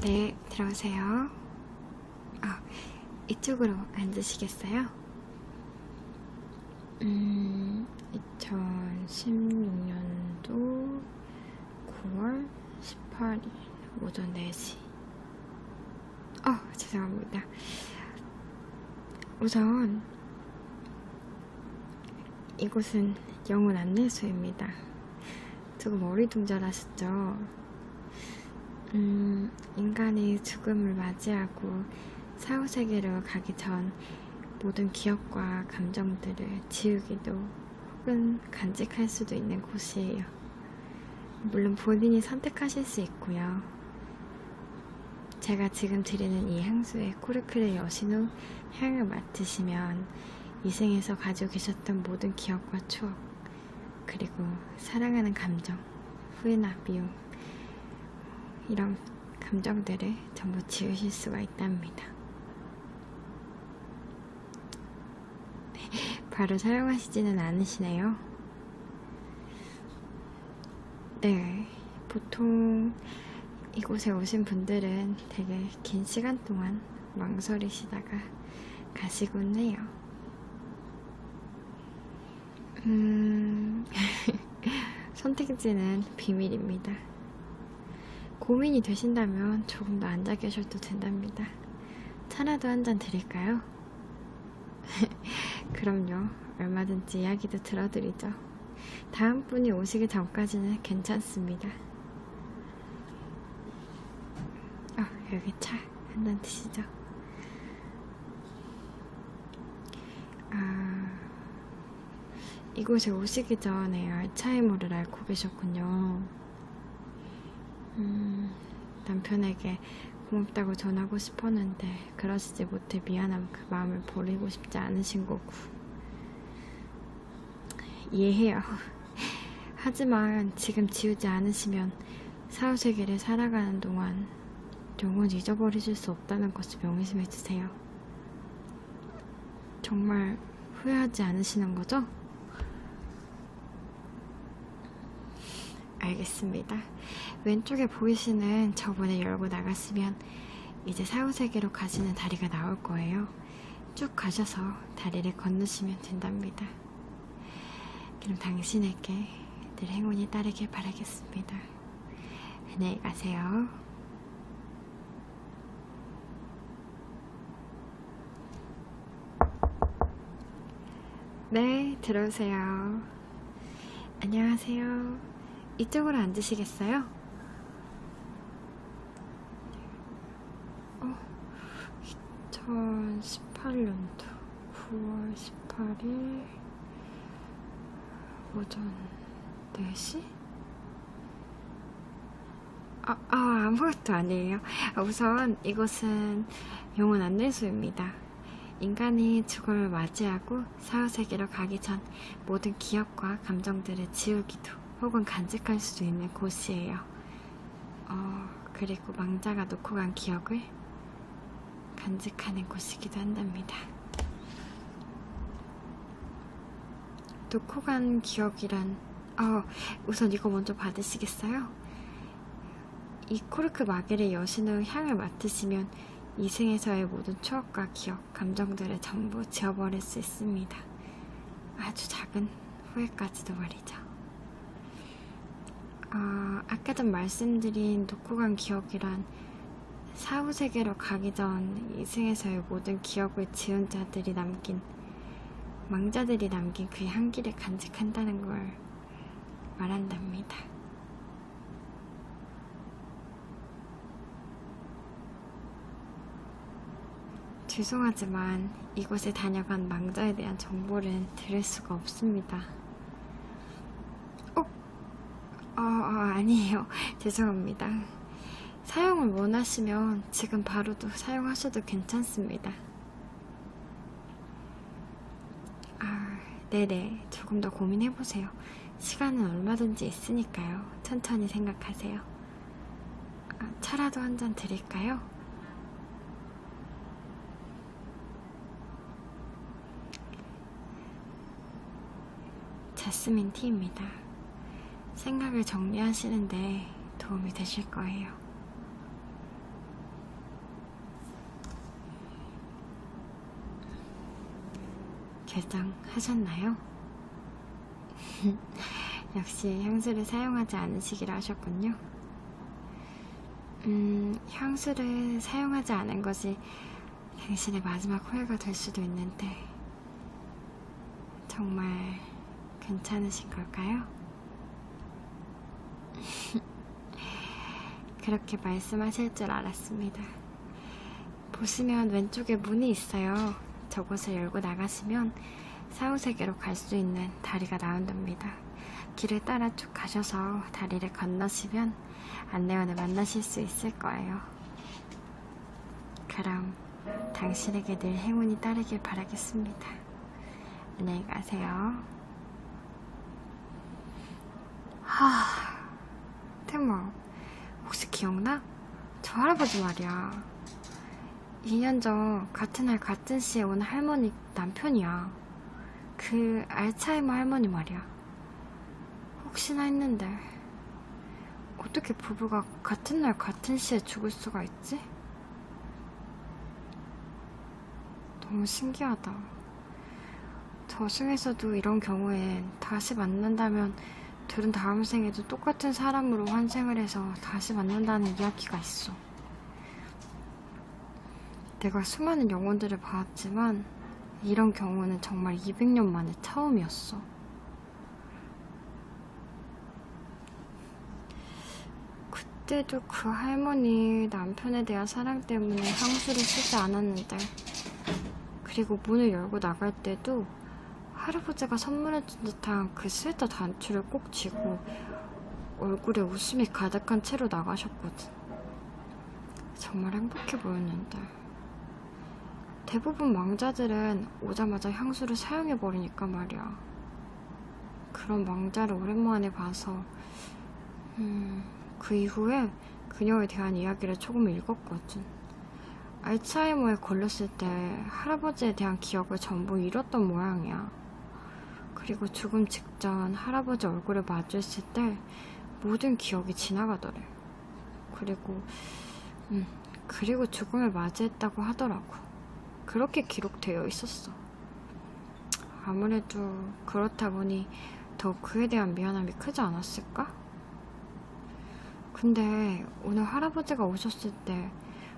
네, 들어오세요. 이쪽으로 앉으시겠어요? 2016년도 9월 18일 오전 4시. 죄송합니다. 우선 이곳은 영혼 안내소입니다. 조금 어리둥절하셨죠? 인간이 죽음을 맞이하고 사후세계로 가기 전 모든 기억과 감정들을 지우기도 혹은 간직할 수도 있는 곳이에요. 물론 본인이 선택하실 수 있고요. 제가 지금 드리는 이 향수에 코르크를 여신 후 향을 맡으시면 이 생에서 가지고 계셨던 모든 기억과 추억, 그리고 사랑하는 감정, 후회나 미움, 이런 감정들을 전부 지우실 수가 있답니다. 바로 사용하시지는 않으시네요. 네, 보통 이곳에 오신 분들은 되게 긴 시간 동안 망설이시다가 가시곤 해요. 선택지는 비밀입니다. 고민이 되신다면 조금 더 앉아 계셔도 된답니다. 차라도 한 잔 드릴까요? 그럼요. 얼마든지 이야기도 들어드리죠. 다음 분이 오시기 전까지는 괜찮습니다. 여기 차 한 잔 드시죠. 이곳에 오시기 전에 알츠하이머를 앓고 계셨군요. 남편에게 고맙다고 전하고 싶었는데 그러시지 못해 미안함 그 마음을 버리고 싶지 않으신 거고 이해해요. 하지만 지금 지우지 않으시면 사후세계를 살아가는 동안 영원히 잊어버리실 수 없다는 것을 명심해주세요. 정말 후회하지 않으시는 거죠? 알겠습니다. 왼쪽에 보이시는 저번에 열고 나갔으면 이제 사후세계로 가시는 다리가 나올 거예요. 쭉 가셔서 다리를 건너시면 된답니다. 그럼 당신에게 늘 행운이 따르길 바라겠습니다. 안녕히 가세요. 네, 들어오세요. 안녕하세요. 이쪽으로 앉으시겠어요? 2018년도 9월 18일 오전 4시? 아무것도 아니에요. 우선 이곳은 영혼 안내소입니다. 인간이 죽음을 맞이하고 사후세계로 가기 전 모든 기억과 감정들을 지우기도 혹은 간직할 수도 있는 곳이에요. 그리고 망자가 놓고 간 기억을 간직하는 곳이기도 한답니다. 놓고 간 기억이란 우선 이거 먼저 받으시겠어요? 이 코르크 마개를 여신 후 향을 맡으시면 이생에서의 모든 추억과 기억, 감정들을 전부 지워버릴 수 있습니다. 아주 작은 후회까지도 말이죠. 아까 전 말씀드린 놓고 간 기억이란 사후세계로 가기 전 이생에서의 모든 기억을 지운 자들이 남긴, 망자들이 남긴 그 향기를 간직한다는 걸 말한답니다. 죄송하지만 이곳에 다녀간 망자에 대한 정보를 들을 수가 없습니다. 아니에요. 죄송합니다. 사용을 원하시면 지금 바로도 사용하셔도 괜찮습니다. 네네. 조금 더 고민해보세요. 시간은 얼마든지 있으니까요. 천천히 생각하세요. 차라도 한 잔 드릴까요? 자스민 티입니다. 생각을 정리하시는데 도움이 되실 거예요. 결정하셨나요? 역시 향수를 사용하지 않으시기로 하셨군요. 향수를 사용하지 않은 것이 당신의 마지막 후회가 될 수도 있는데 정말 괜찮으신 걸까요? 그렇게 말씀하실 줄 알았습니다. 보시면 왼쪽에 문이 있어요. 저곳을 열고 나가시면 사후세계로 갈 수 있는 다리가 나온답니다. 길을 따라 쭉 가셔서 다리를 건너시면 안내원을 만나실 수 있을 거예요. 그럼 당신에게 늘 행운이 따르길 바라겠습니다. 안녕히 가세요. 태모, 혹시 기억나? 저 할아버지 말이야. 2년 전 같은 날 같은 시에 온 할머니 남편이야. 그 알츠하이머 할머니 말이야. 혹시나 했는데 어떻게 부부가 같은 날 같은 시에 죽을 수가 있지? 너무 신기하다. 저승에서도 이런 경우엔 다시 만난다면 둘은 다음 생에도 똑같은 사람으로 환생을 해서 다시 만난다는 이야기가 있어. 내가 수많은 영혼들을 봐왔지만 이런 경우는 정말 200년 만에 처음이었어. 그때도 그 할머니 남편에 대한 사랑 때문에 향수를 쓰지 않았는데, 그리고 문을 열고 나갈 때도 할아버지가 선물해준 듯한 그 스웨터 단추를 꼭 쥐고 얼굴에 웃음이 가득한 채로 나가셨거든. 정말 행복해 보였는데 대부분 망자들은 오자마자 향수를 사용해버리니까 말이야. 그런 망자를 오랜만에 봐서 그 이후에 그녀에 대한 이야기를 조금 읽었거든. 알츠하이머에 걸렸을 때 할아버지에 대한 기억을 전부 잃었던 모양이야. 그리고 죽음 직전 할아버지 얼굴을 마주했을 때 모든 기억이 지나가더래. 그리고 죽음을 맞이했다고 하더라고. 그렇게 기록되어 있었어. 아무래도 그렇다 보니 더욱 그에 대한 미안함이 크지 않았을까? 근데 오늘 할아버지가 오셨을 때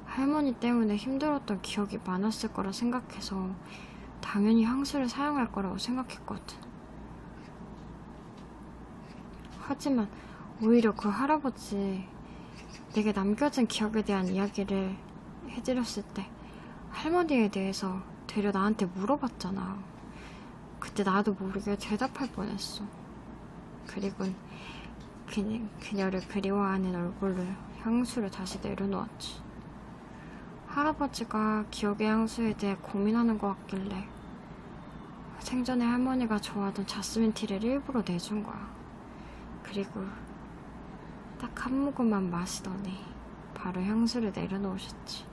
할머니 때문에 힘들었던 기억이 많았을 거라 생각해서 당연히 향수를 사용할 거라고 생각했거든. 하지만 오히려 그 할아버지 내게 남겨진 기억에 대한 이야기를 해드렸을 때 할머니에 대해서 되려 나한테 물어봤잖아. 그때 나도 모르게 대답할 뻔했어. 그리고 그녀를 그리워하는 얼굴로 향수를 다시 내려놓았지. 할아버지가 기억의 향수에 대해 고민하는 것 같길래 생전에 할머니가 좋아하던 자스민 티를 일부러 내준 거야. 그리고 딱 한 모금만 마시더니 바로 향수를 내려놓으셨지.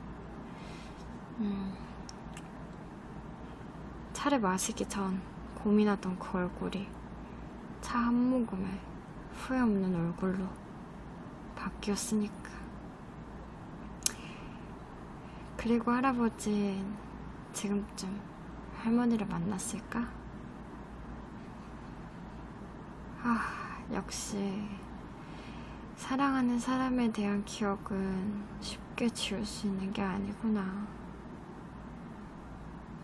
차를 마시기 전 고민하던 그 얼굴이 차 한 모금에 후회 없는 얼굴로 바뀌었으니까. 그리고 할아버진 지금쯤 할머니를 만났을까? 역시 사랑하는 사람에 대한 기억은 쉽게 지울 수 있는 게 아니구나.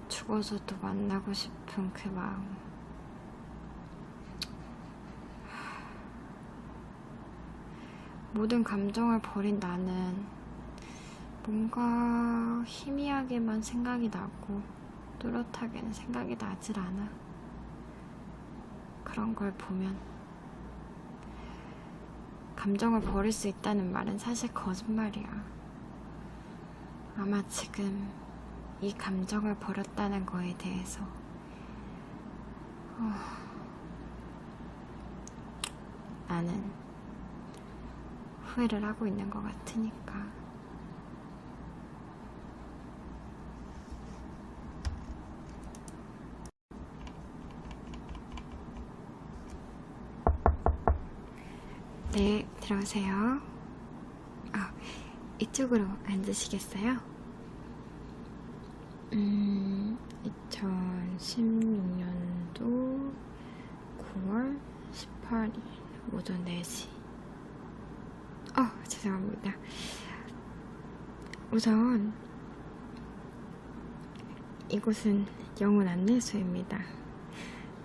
죽어서도 만나고 싶은 그 마음. 모든 감정을 버린 나는 뭔가 희미하게만 생각이 나고 또렷하게는 생각이 나질 않아. 그런 걸 보면 감정을 버릴 수 있다는 말은 사실 거짓말이야. 아마 지금 이 감정을 버렸다는 거에 대해서 나는 후회를 하고 있는 것 같으니까. 네, 들어오세요. 이쪽으로 앉으시겠어요? 2016년도 9월 18일 오전 4시. 죄송합니다. 우선 이곳은 영혼 안내소입니다.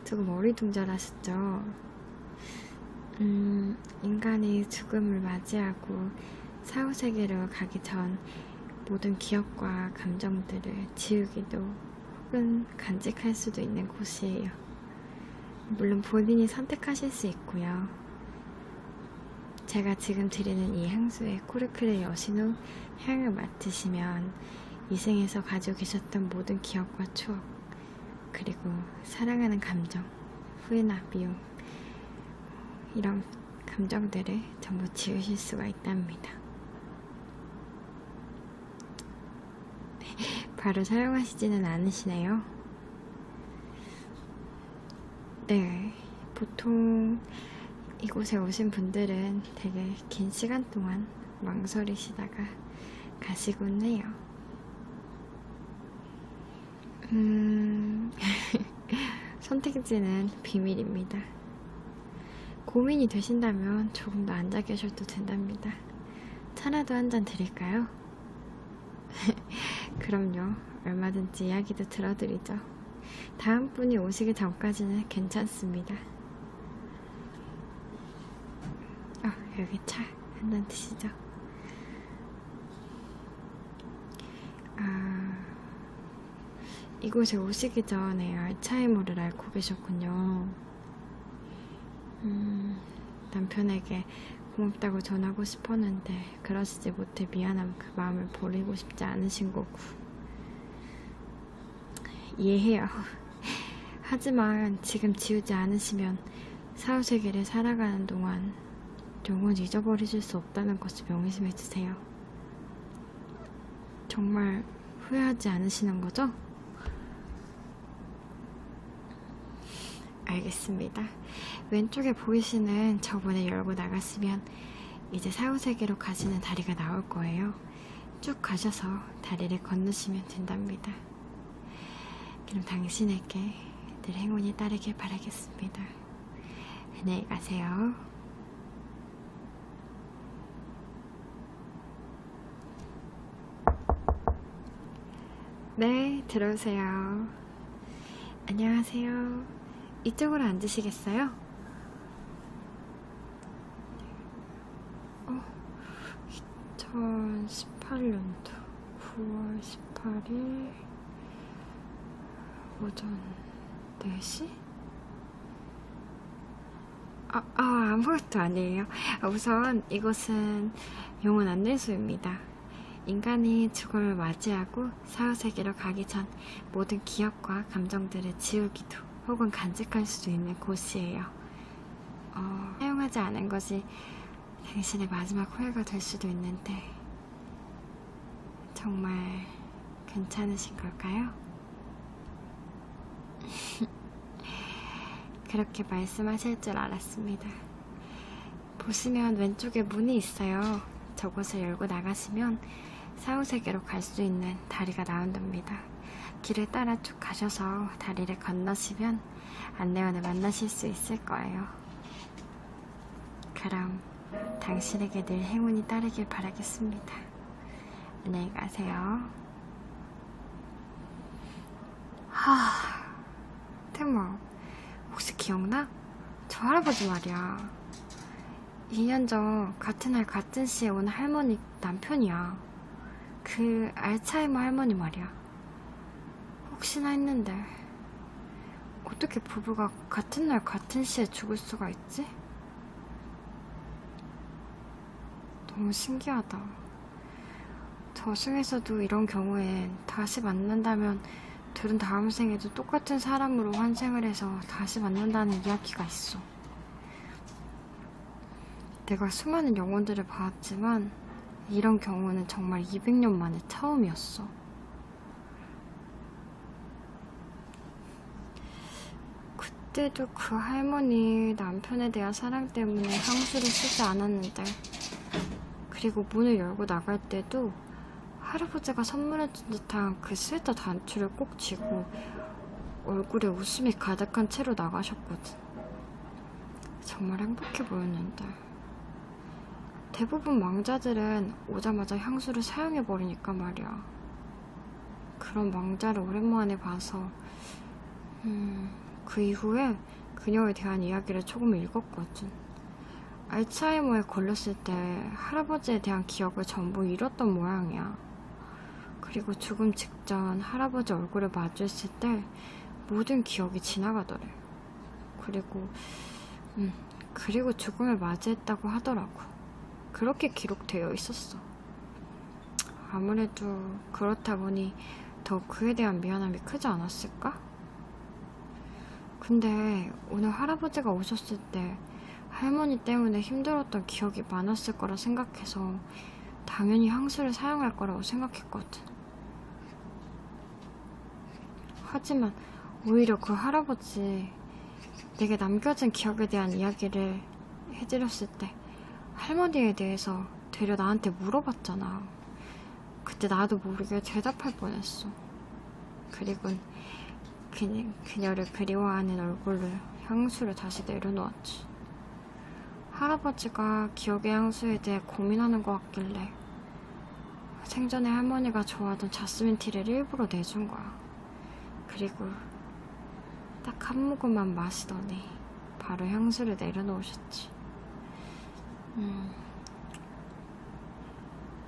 조금 어리둥절하셨죠? 인간이 죽음을 맞이하고 사후세계로 가기 전 모든 기억과 감정들을 지우기도 혹은 간직할 수도 있는 곳이에요. 물론 본인이 선택하실 수 있고요. 제가 지금 드리는 이 향수에 코르크를 여신 후 향을 맡으시면 이생에서 가지고 계셨던 모든 기억과 추억, 그리고 사랑하는 감정, 후회나 미움, 이런 감정들을 전부 지우실 수가 있답니다. 바로 사용하시지는 않으시네요. 네, 보통 이곳에 오신 분들은 되게 긴 시간 동안 망설이시다가 가시곤 해요. 선택지는 비밀입니다. 고민이 되신다면 조금 더 앉아 계셔도 된답니다. 차라도 한 잔 드릴까요? 그럼요. 얼마든지 이야기도 들어드리죠. 다음 분이 오시기 전까지는 괜찮습니다. 여기 차 한 잔 드시죠. 이곳에 오시기 전에 알츠하이머를 앓고 계셨군요. 남편에게 고맙다고 전하고 싶었는데 그러시지 못해 미안함 그 마음을 버리고 싶지 않으신 거고 이해해요. 하지만 지금 지우지 않으시면 사후세계를 살아가는 동안 영원히 잊어버리실 수 없다는 것을 명심해주세요. 정말 후회하지 않으시는 거죠? 알겠습니다. 왼쪽에 보이시는 저 문을 열고 나가시면 이제 사후세계로 가시는 다리가 나올 거예요. 쭉 가셔서 다리를 건너시면 된답니다. 그럼 당신에게 늘 행운이 따르길 바라겠습니다. 안녕히 가세요. 네, 들어오세요. 안녕하세요. 이쪽으로 앉으시겠어요? 2018년도 9월 18일 오전 4시? 아무것도 아니에요. 우선 이곳은 영혼 안내소입니다. 인간이 죽음을 맞이하고 사후세계로 가기 전 모든 기억과 감정들을 지우기도 혹은 간직할 수도 있는 곳이에요. 사용하지 않은 것이 당신의 마지막 후회가 될 수도 있는데 정말 괜찮으신 걸까요? 그렇게 말씀하실 줄 알았습니다. 보시면 왼쪽에 문이 있어요. 저곳을 열고 나가시면 사후세계로 갈 수 있는 다리가 나온답니다. 길을 따라 쭉 가셔서 다리를 건너시면 안내원을 만나실 수 있을 거예요. 그럼 당신에게 늘 행운이 따르길 바라겠습니다. 안녕히 가세요. 태모, 혹시 기억나? 저 할아버지 말이야. 2년 전 같은 날 같은 시에 온 할머니 남편이야. 그 알츠하이머 할머니 말이야. 혹시나 했는데 어떻게 부부가 같은 날 같은 시에 죽을 수가 있지? 너무 신기하다. 저승에서도 이런 경우엔 다시 만난다면 둘은 다음 생에도 똑같은 사람으로 환생을 해서 다시 만난다는 이야기가 있어. 내가 수많은 영혼들을 봤지만 이런 경우는 정말 200년 만에 처음이었어. 그때도 그 할머니 남편에 대한 사랑 때문에 향수를 쓰지 않았는데, 그리고 문을 열고 나갈 때도 할아버지가 선물해준 듯한 그 스웨터 단추를 꼭 쥐고 얼굴에 웃음이 가득한 채로 나가셨거든. 정말 행복해 보였는데. 대부분 망자들은 오자마자 향수를 사용해버리니까 말이야. 그런 망자를 오랜만에 봐서 그 이후에 그녀에 대한 이야기를 조금 읽었거든. 알츠하이머에 걸렸을 때 할아버지에 대한 기억을 전부 잃었던 모양이야. 그리고 죽음 직전 할아버지 얼굴을 마주했을 때 모든 기억이 지나가더래. 그리고 죽음을 맞이했다고 하더라고. 그렇게 기록되어 있었어. 아무래도 그렇다 보니 더 그에 대한 미안함이 크지 않았을까? 근데 오늘 할아버지가 오셨을 때 할머니 때문에 힘들었던 기억이 많았을 거라 생각해서 당연히 향수를 사용할 거라고 생각했거든. 하지만 오히려 그 할아버지 내게 남겨진 기억에 대한 이야기를 해드렸을 때 할머니에 대해서 되려 나한테 물어봤잖아. 그때 나도 모르게 대답할 뻔했어. 그리고 그녀를 그리워하는 얼굴로 향수를 다시 내려놓았지. 할아버지가 기억의 향수에 대해 고민하는 것 같길래 생전에 할머니가 좋아하던 자스민 티를 일부러 내준 거야. 그리고 딱 한 모금만 마시더니 바로 향수를 내려놓으셨지.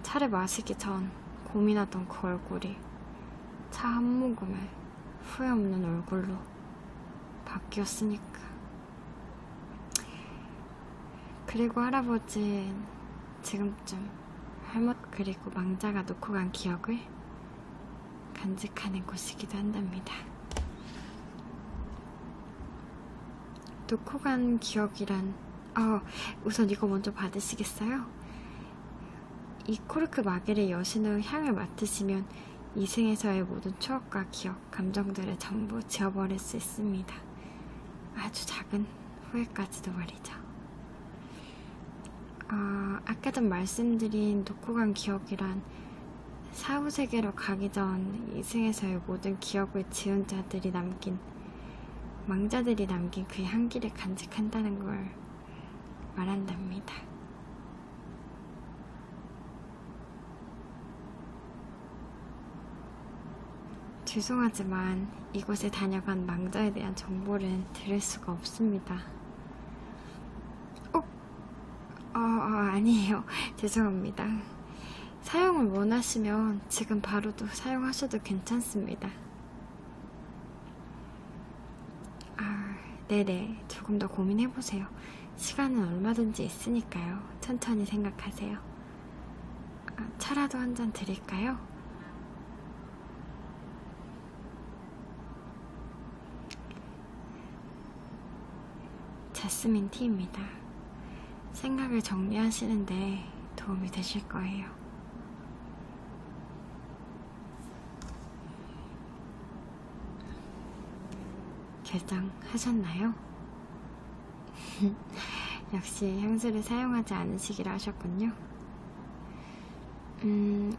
차를 마시기 전 고민하던 그 얼굴이 차 한 모금에 후회 없는 얼굴로 바뀌었으니까. 그리고 할아버진 지금쯤 할머니 그리고 망자가 놓고 간 기억을 간직하는 곳이기도 한답니다. 놓고 간 기억이란 우선 이거 먼저 받으시겠어요? 이 코르크 마개를 여신 후 향을 맡으시면 이 생에서의 모든 추억과 기억, 감정들을 전부 지워버릴 수 있습니다. 아주 작은 후회까지도 말이죠. 아까 전 말씀드린 놓고 간 기억이란 사후세계로 가기 전 이 생에서의 모든 기억을 지운 자들이 망자들이 남긴 그 향기를 간직한다는 걸 말한답니다. 죄송하지만 이곳에 다녀간 망자에 대한 정보를 들을 수가 없습니다. 아니에요. 죄송합니다. 사용을 원하시면 지금 바로도 사용하셔도 괜찮습니다. 네네. 조금 더 고민해보세요. 시간은 얼마든지 있으니까요. 천천히 생각하세요. 차라도 한 잔 드릴까요? 자스민 티입니다. 생각을 정리하시는데 도움이 되실 거예요. 결정하셨나요? 역시 향수를 사용하지 않으시기로 하셨군요.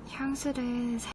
향수를